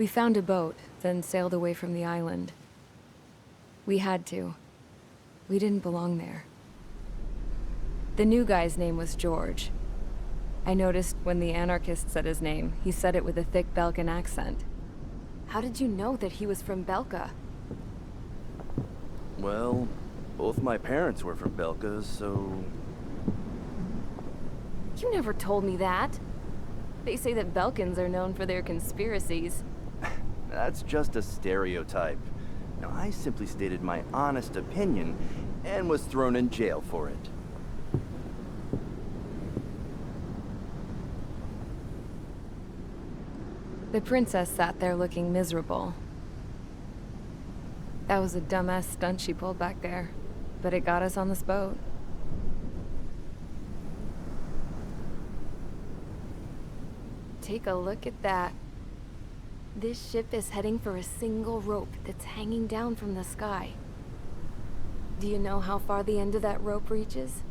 We found a boat, then sailed away from the island. We had to. We didn't belong there. The new guy's name was George. I noticed when the anarchist said his name, he said it with a thick Belkan accent. How did you know that he was from Belka? Well, both my parents were from Belka, so... You never told me that. They say that Belkans are known for their conspiracies. That's just a stereotype. Now, I simply stated my honest opinion and was thrown in jail for it. The princess sat there looking miserable. That was a dumbass stunt she pulled back there, but it got us on this boat. Take a look at that. This ship is heading for a single rope that's hanging down from the sky. Do you know how far the end of that rope reaches?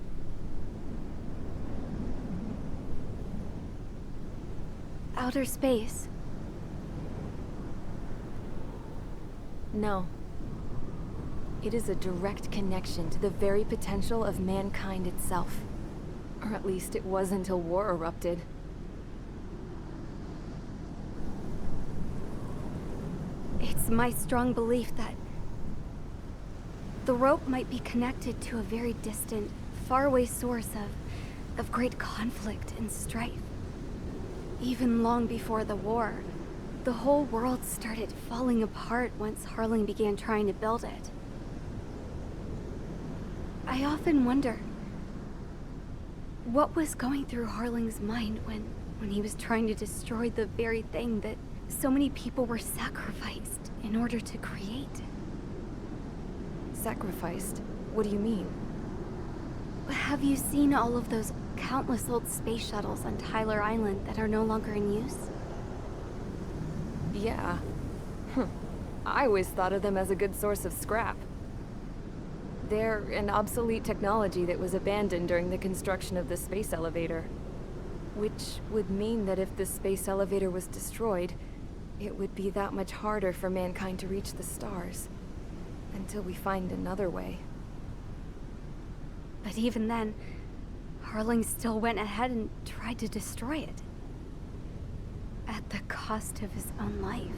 Outer space. No. It is a direct connection to the very potential of mankind itself. Or at least it was until war erupted. It's my strong belief that the rope might be connected to a very distant, faraway source of great conflict and strife. Even long before the war, the whole world started falling apart once Harling began trying to build it. I often wonder what was going through Harling's mind when he was trying to destroy the very thing that so many people were sacrificed in order to create. Sacrificed? What do you mean? Have you seen all of those countless old space shuttles on Tyler Island that are no longer in use? Yeah. I always thought of them as a good source of scrap. They're an obsolete technology that was abandoned during the construction of the space elevator. Which would mean that if the space elevator was destroyed, it would be that much harder for mankind to reach the stars. Until we find another way. But even then, Harling still went ahead and tried to destroy it. At the cost of his own life.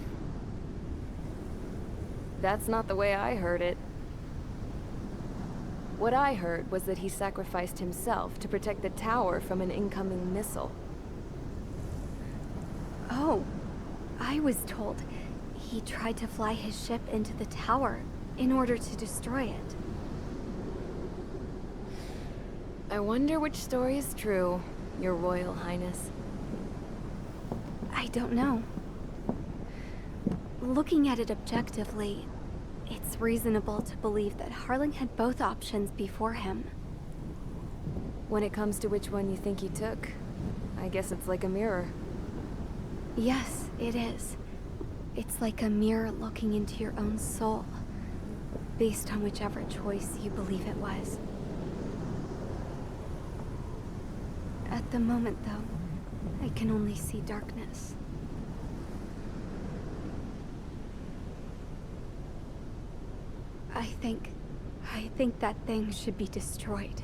That's not the way I heard it. What I heard was that he sacrificed himself to protect the tower from an incoming missile. Oh, I was told he tried to fly his ship into the tower in order to destroy it. I wonder which story is true, Your Royal Highness. I don't know. Looking at it objectively, it's reasonable to believe that Harling had both options before him. When it comes to which one you think he took, I guess it's like a mirror. Yes, it is. It's like a mirror looking into your own soul, based on whichever choice you believe it was. At the moment, though, I can only see darkness. I think that thing should be destroyed.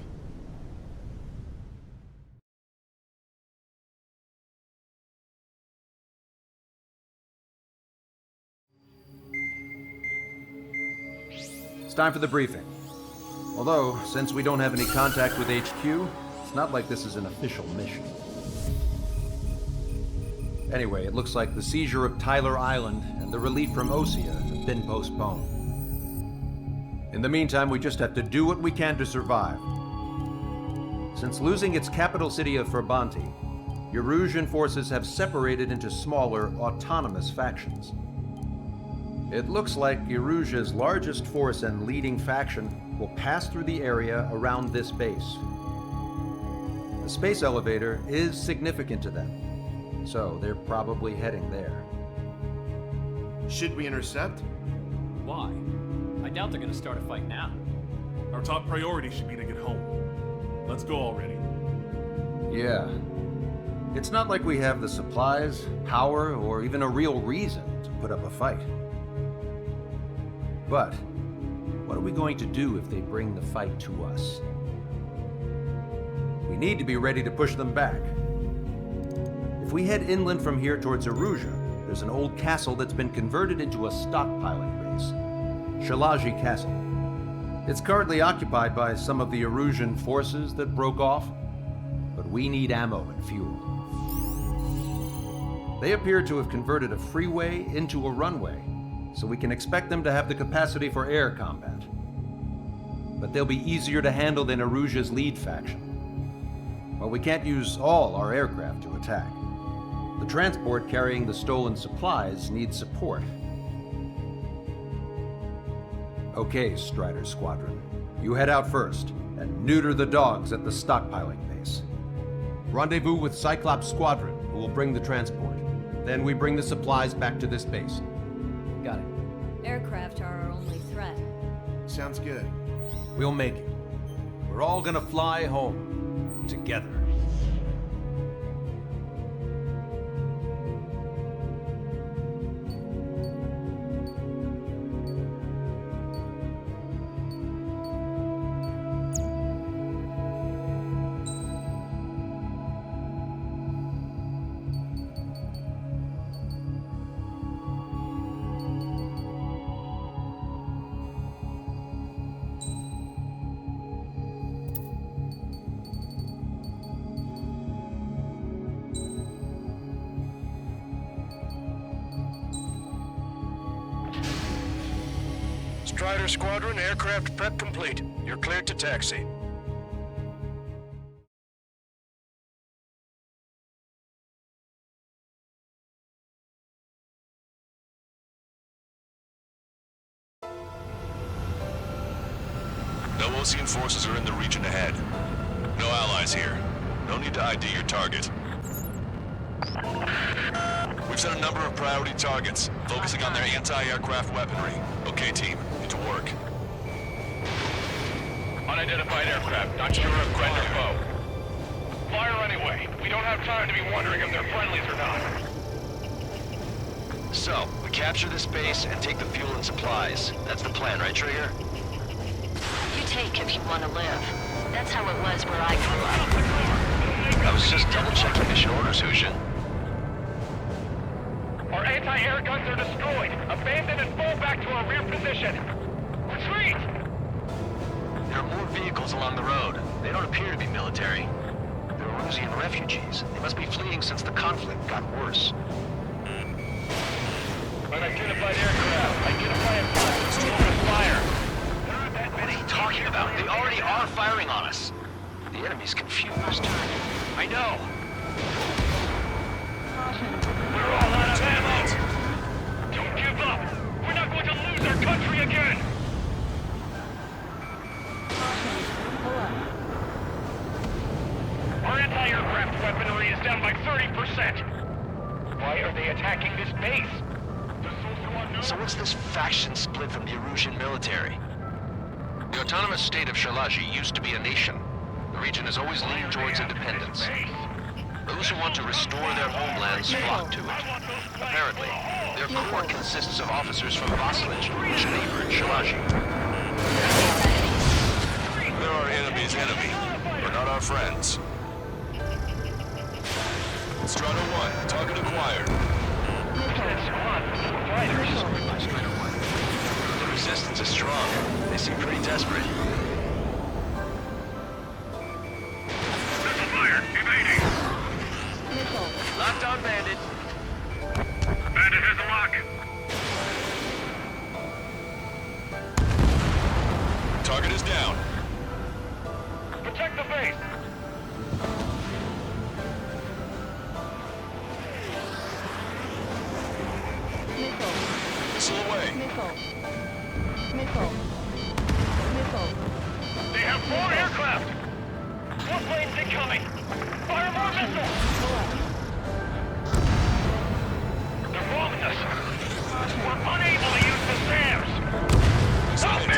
It's time for the briefing. Although, since we don't have any contact with HQ, it's not like this is an official mission. Anyway, it looks like the seizure of Tyler Island and the relief from Osea have been postponed. In the meantime, we just have to do what we can to survive. Since losing its capital city of Ferbanti, Erusian forces have separated into smaller, autonomous factions. It looks like Erusia's largest force and leading faction will pass through the area around this base. The space elevator is significant to them, so they're probably heading there. Should we intercept? Why? I doubt they're gonna start a fight now. Our top priority should be to get home. Let's go already. Yeah. It's not like we have the supplies, power, or even a real reason to put up a fight. But what are we going to do if they bring the fight to us? We need to be ready to push them back. If we head inland from here towards Aruja, there's an old castle that's been converted into a stockpiling base. Shalaji Castle. It's currently occupied by some of the Arujan forces that broke off, but we need ammo and fuel. They appear to have converted a freeway into a runway, so we can expect them to have the capacity for air combat. But they'll be easier to handle than Aruja's lead faction. While we can't use all our aircraft to attack, the transport carrying the stolen supplies needs support. Okay, Strider Squadron. You head out first and neuter the dogs at the stockpiling base. Rendezvous with Cyclops Squadron, who will bring the transport. Then we bring the supplies back to this base. Got it. Aircraft are our only threat. Sounds good. We'll make it. We're all gonna fly home. Together. Strider Squadron, aircraft prep complete. You're cleared to taxi. No Osean forces are in the region ahead. No allies here. No need to ID your target. We've set a number of priority targets, focusing on their anti-aircraft weaponry. Okay, team, get to work. Unidentified aircraft, not sure if friend or foe. Fire anyway. We don't have time to be wondering if they're friendlies or not. So, we capture this base and take the fuel and supplies. That's the plan, right, Trigger? You take if you want to live. That's how it was where I grew up. I was just double-checking mission orders, Hushin. Our anti-air guns are destroyed. Abandon and fall back to our rear position. Retreat! There are more vehicles along the road. They don't appear to be military. They're Rusian refugees. They must be fleeing since the conflict got worse. Unidentified aircraft. Identify and fire. What are you talking about? They already are firing on us. The enemy's confused. I know. We're all out of ammo. Don't give up. We're not going to lose our country again. Our anti-aircraft weaponry is down by 30%. Why are they attacking this base? So what's this faction split from the Arusian military? The autonomous state of Shalaji used to be a nation. The region has always leaned towards independence. Those who want to restore their homelands flock to it. Apparently, their core consists of officers from Vaslij, which neighbor Shalaji. They're our enemy's enemy, but not our friends. Strider 1, target acquired. The resistance is strong. They seem pretty desperate. Missile fire! Evading! Locked on Bandit. Bandit has a lock. Target is down. Protect the base. Missile away. They have 4 aircraft. 4 planes incoming. Fire more missiles. They're bombing us. We're unable to use the SAMs. Help me!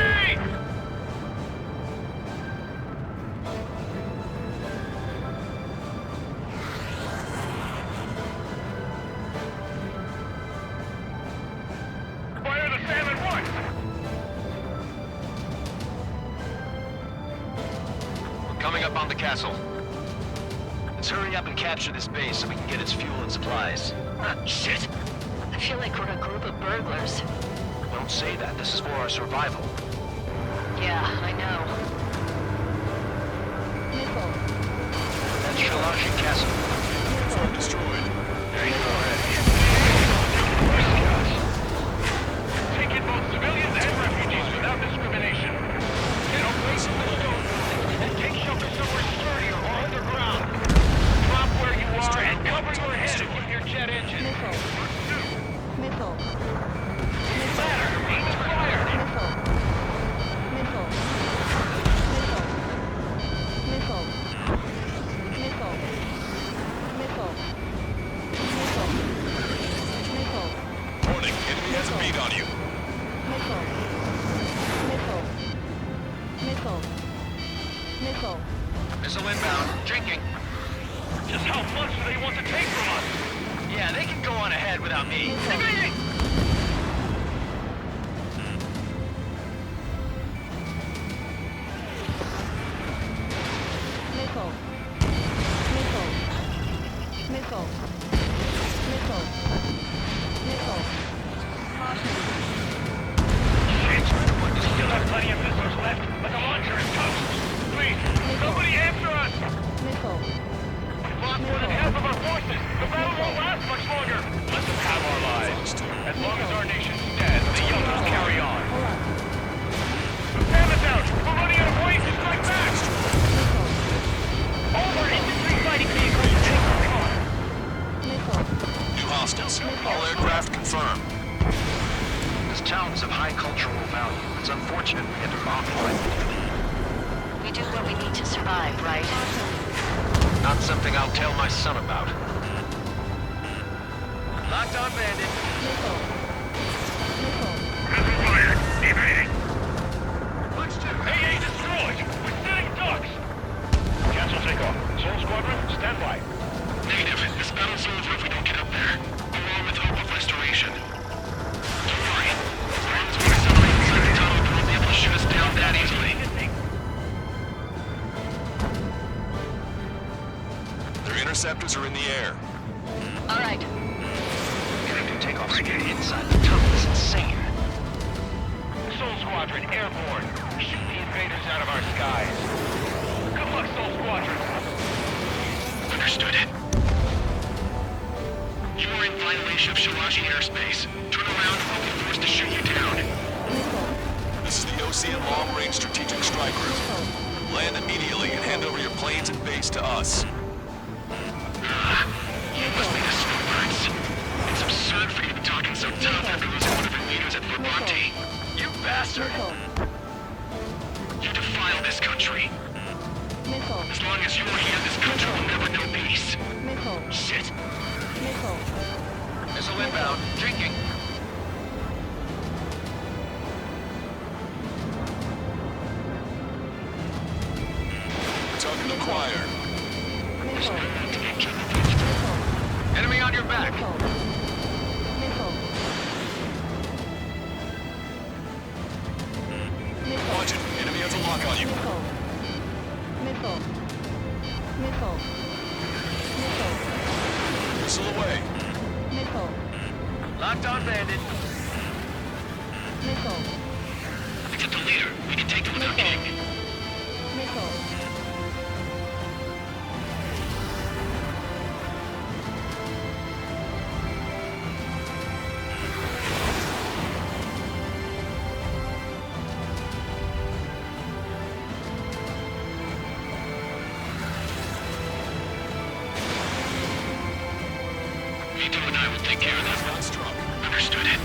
around the castle. Let's hurry up and capture this base so we can get its fuel and supplies. Shit! I feel like we're a group of burglars. Don't say that. This is for our survival. Yeah, I know. That's Shalashi Castle. Confirmed destroyed. There you go, Ed. Take in both civilians and refugees without discrimination. Get a place in the stone and take shelter somewhere sturdier or underground. Drop where you are and cover your head with your jet engine. Missile. Ladder, aim and fire. Warning, enemy has a beat on you. Missile inbound. Drinking. Just how much do they want to take from us? Yeah, they can go on ahead without me. Shit! You still have plenty of missiles left, but the launcher is toast. Please, somebody answer us! We've lost more than half of our forces. The battle won't last much longer. Let them have our lives. As long as our nation stands, the young will carry on. Damn it down! We're running out of ways to strike back! All of our infantry fighting vehicles take cover. New hostiles. All aircraft confirmed. This town is of high cultural value. It's unfortunate we had to bomb it. We do what we need to survive, right? Not something I'll tell my son about. Locked on bandit. Missile fired. Evading. AA destroyed. We're sitting ducks. Cancel takeoff. Soul Squadron, stand by. Negative. This battle's over if we don't get up there. Along with hope of restoration. Don't worry. As long as we accelerate inside the tunnel, they won't be able to shoot us down that easily. Their interceptors are in the air. All right. Connecting takeoff speed inside the tunnel is insane. Soul Squadron, airborne. Shoot the invaders out of our skies. Good luck, Soul Squadron. Understood. You are in violation of Shalashi airspace. Turn around or we'll be forced to shoot you down. This is the OCN Long Range Strategic Strike Group. Land immediately and hand over your planes and base to us. You must be the snowbirds. It's absurd for you to be talking so tough after losing one of your leaders at Brabante. You bastard! You defile this country. As long as you're here, this country will never know peace. Shit. Missile inbound. Drinking. Target acquired. Enemy on your back. Watch it. Enemy has a lock on you. Missile away. Locked on bandit. We get the leader. We can take him without kick. Vito and I will take care of that. Not struck. Understood it.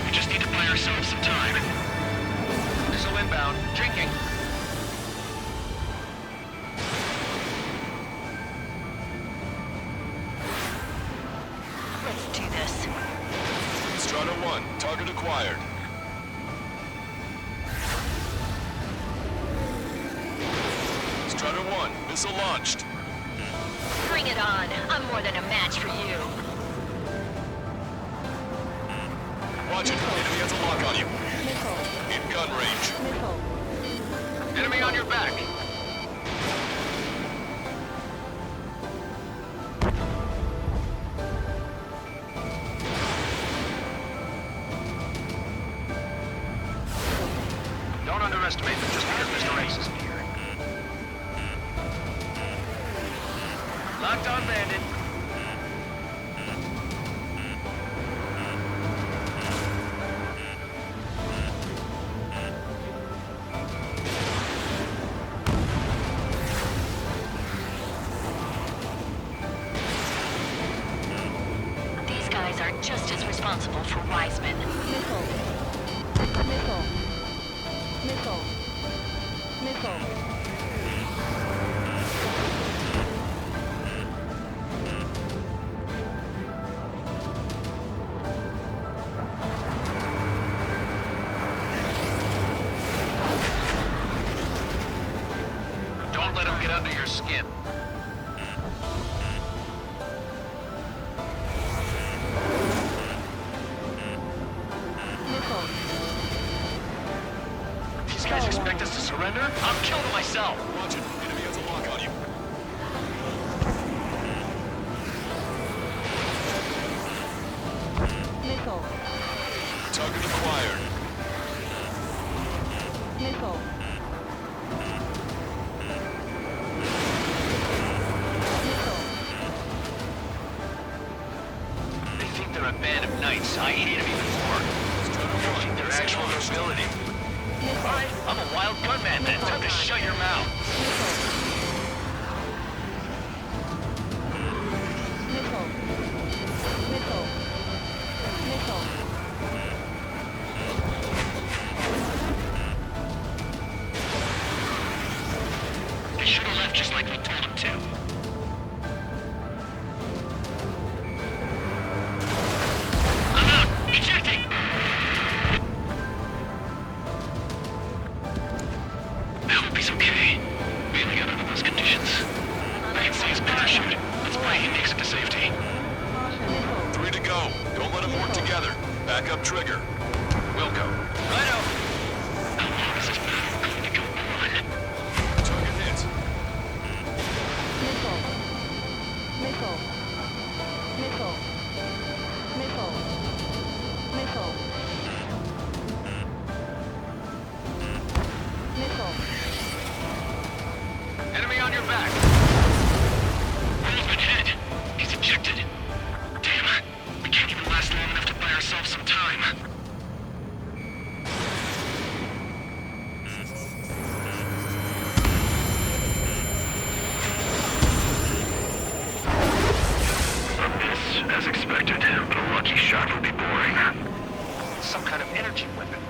We just need to buy ourselves some time. Missile inbound. Drinking. Let's do this. Strata 1, target acquired. Strata 1, missile launched. Bring it on. I'm more than a match for you. Watch it. Enemy has a lock on you. Missile. In gun range. Missile. Enemy on your back. Don't underestimate them just because Mr. Ace isn't here. Locked on bandit. These guys are just as responsible for Wiseman. Missile. Missile. Missile. Missile. Don't let him get under your skin. Missile. These guys expect us to surrender? I'll kill them myself. Watch it. Enemy has a lock on you. Missile. Target acquired. Missile. Missile. They think they're a band of knights. I hate them even more. They think they're actual nobility. Alright, I'm a wild gunman then. Time to shut your mouth. Missile. Missile. Missile. They should have left just like we told them to. I'm out! Ejecting! I hope he's okay. We only got under those conditions. I can see his parachute. That's why he makes it to safety. Missile. 3 to go. Don't let them work together. Back up trigger. Wilco. Righto! Target hit. Missile. Missile. Missile. Missile. Missile. Missile. Enemy on your back! Roll's been hit. He's ejected. Damn. We can't even last long enough to buy ourselves some time. A miss, as expected, but a lucky shot would be boring. Some kind of energy weapon.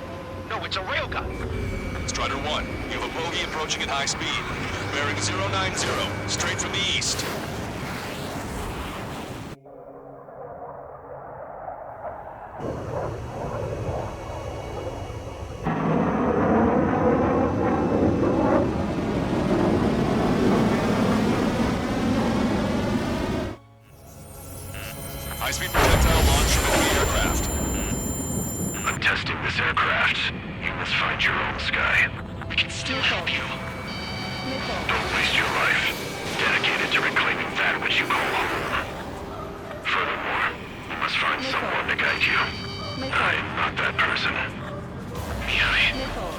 No, it's a railgun. Strider 1, you have a bogey approaching at high speed. Bearing 090, straight from the east. High-speed projectile launch from enemy aircraft. I'm testing this aircraft. You must find your own sky. We can still help you. Missile. Don't waste your life. Dedicated to reclaiming that which you call home. Furthermore, you must find someone to guide you. I am not that person. Miai. Missile.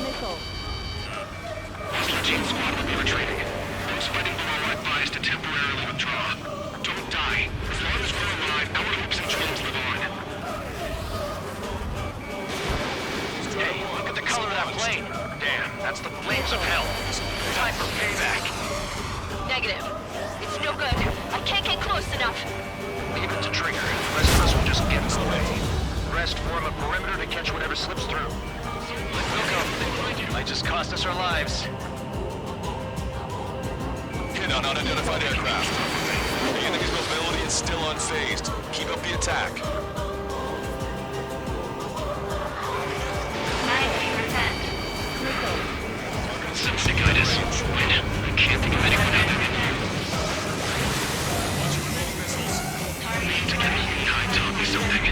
Missile. Hostile team squad will be retreating. Those fighting below are advised to temporarily withdraw. Don't die. As long as we're alive, our hopes and dreams live on. Hey, look at the color of that plane. Damn, that's the flames of hell. Time for payback. Negative. It's no good. I can't get close enough. Leave it to Trigger. The rest of us will just get in the way. The rest form a perimeter to catch whatever slips through. Wilco, might just cost us our lives. Hit on unidentified aircraft. The enemy's mobility is still unfazed. Keep up the attack. 90%. Missile. Something guide us. Wait, I can't think of anyone other than you. Watch your remaining missiles. We need to get behind. Tell me something.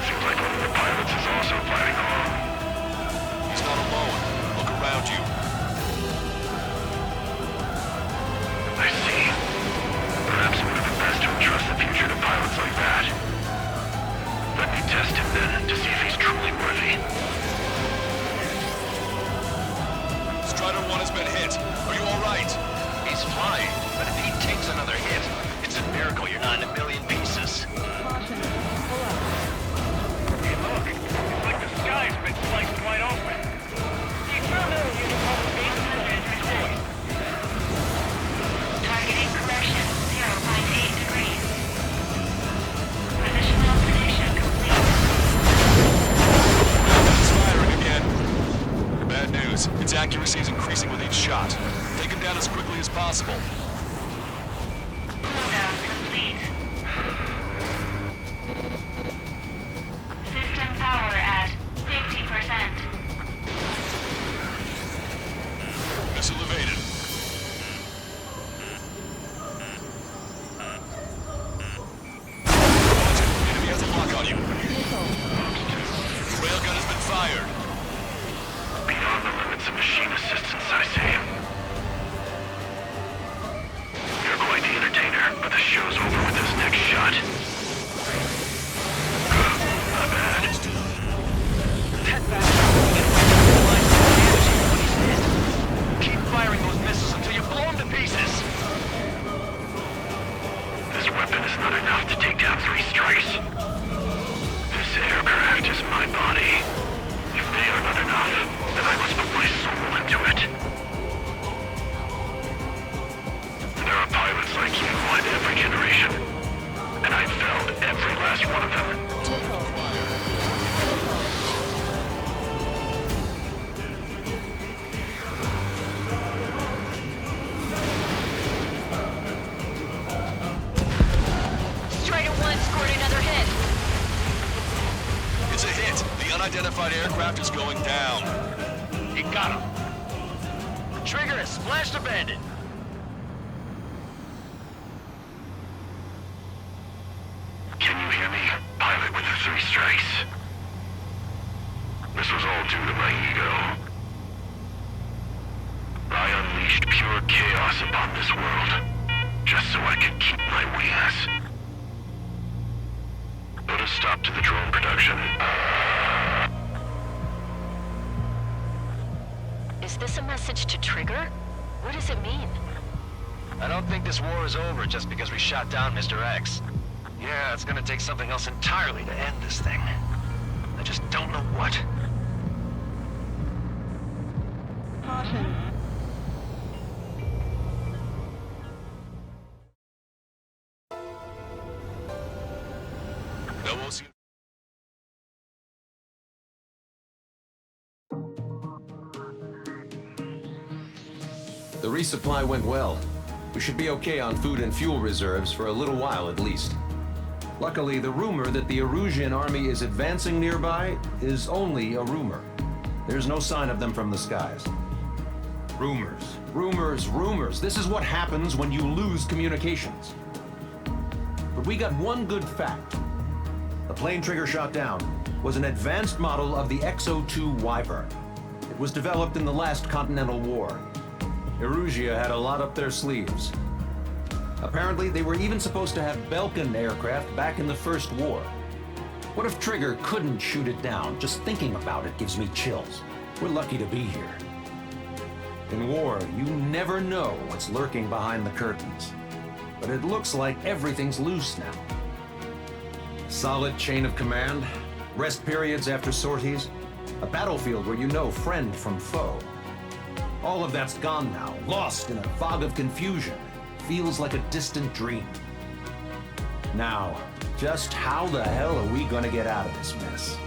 Seems like one of the pilots is also fighting along. He's not alone. Look around you. I see. Perhaps it would have been best to entrust the future to pilots like that. Let me test him then, to see if he's truly worthy. Strider 1 has been hit. Are you alright? He's flying, but if he takes another hit, it's a miracle you're not in a million pieces. Caution. Pull up. Hey, look. It's like the sky's been sliced wide open. The experimental unit propagates the management void. Targeting correction, 0.8 degrees. Positional prediction complete. It's firing again. Bad news. Its accuracy is increasing with each shot. Take him down as quickly as possible. Cooldown complete. System power at 50%. Missile evaded. Enemy has a lock on you. The railgun has been fired. Beyond the limits of machine assistance, I say. You're quite the entertainer, but the show's over with this next shot. Not bad. That bastard realized the damage when he's hit. Keep firing those missiles until you blow them to pieces. This weapon is not enough to take down 3 strikes. This aircraft is my body. If they are not enough, then I must put my soul into it. There are pilots like you in every generation, and I've found every last one of them. Strider 1 scored another hit. It's a hit. The unidentified aircraft is going down. You got him. Trigger has splashed a bandit. Can you hear me? Pilot with the 3 strikes. This was all due to my ego. I unleashed pure chaos upon this world, just so I could keep my wings. Put a stop to the drone production. Is this a message to Trigger? What does it mean? I don't think this war is over just because we shot down Mr. X. Yeah, it's gonna take something else entirely to end this thing. I just don't know what. Caution. No OC. The resupply went well. We should be okay on food and fuel reserves for a little while at least. Luckily, the rumor that the Erusian army is advancing nearby is only a rumor. There's no sign of them from the skies. Rumors, rumors, rumors. This is what happens when you lose communications. But we got one good fact. The plane Trigger shot down was an advanced model of the X-02 Wyvern. It was developed in the last Continental War. Erusia had a lot up their sleeves. Apparently, they were even supposed to have Belkin aircraft back in the First War. What if Trigger couldn't shoot it down? Just thinking about it gives me chills. We're lucky to be here. In war, you never know what's lurking behind the curtains. But it looks like everything's loose now. Solid chain of command, rest periods after sorties, a battlefield where you know friend from foe. All of that's gone now, lost in a fog of confusion. Feels like a distant dream. Now, just how the hell are we gonna get out of this mess?